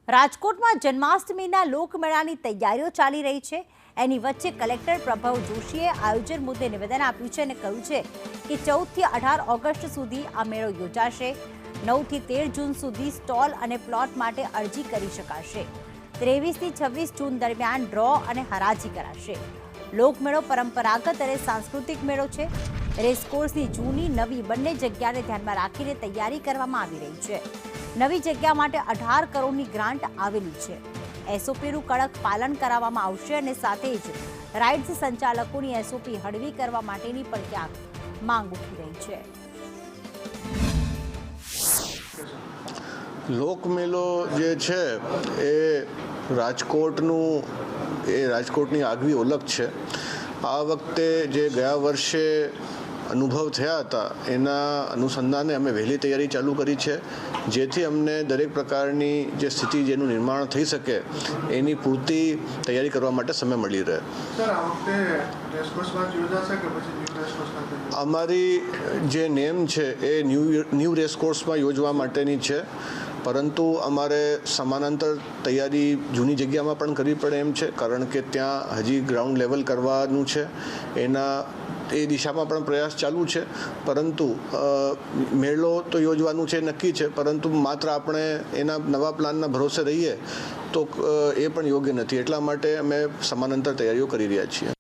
રાજકોટમાં જન્માષ્ટમીના લોકમેળાની તૈયારીઓ ચાલી રહી છે। એની વચ્ચે કલેક્ટર પ્રભવ જોશીએ આયોજન મુદ્દે નિવેદન આપ્યું છે અને કહ્યું છે કે 14 થી 18 ઓગસ્ટ સુધી આ મેળો યોજાશે। 9 થી 13 જૂન સુધી સ્ટોલ અને પ્લોટ માટે અરજી કરી શકાશે। 23 થી 26 જૂન દરમિયાન ડ્રો અને હરાજી કરાશે। લોકમેળો પરંપરાગત અને સાંસ્કૃતિક મેળો છે। રેસકોર્સની જૂની નવી બંને જગ્યાને ધ્યાનમાં રાખીને તૈયારી કરવામાં આવી રહી છે। નવી જગ્યા માટે 18 કરોડની ગ્રાન્ટ આવેલી છે। એસઓપીનું કડક પાલન કરાવવામાં આવશે અને સાથે જ રાઇડ્સ સંચાલકોની એસઓપી હળવી કરવા માટેની પણ ક્યાંક માંગ ઉઠી રહી છે। લોકમેળો જે છે એ રાજકોટની આગવી ઓળખ છે। આ વખતે જે ગયા વર્ષે અનુભવ થયા હતા એના અનુસંધાને અમે વહેલી તૈયારી ચાલુ કરી છે, જેથી અમને દરેક પ્રકારની જે સ્થિતિ જેનું નિર્માણ થઈ શકે એની પૂરતી તૈયારી કરવા માટે સમય મળી રહે। અમારી જે નેમ છે એ ન્યૂ રેસકોર્સમાં યોજવા માટેની છે, પરંતુ અમારે સમાંતર તૈયારી જૂની જગ્યામાં પણ કરવી પડે એમ છે, કારણ કે ત્યાં હજી ગ્રાઉન્ડ લેવલ કરવાનું છે। એ દિશામાં પણ પ્રયાસ ચાલુ છે, પરંતુ મેળો તો યોજવાનું છે નક્કી છે, પરંતુ માત્ર આપણે એના નવા પ્લાનના ભરોસે રહીએ તો એ પણ યોગ્ય નથી। એટલા માટે અમે સમાંતર તૈયારીઓ કરી રહ્યા છીએ।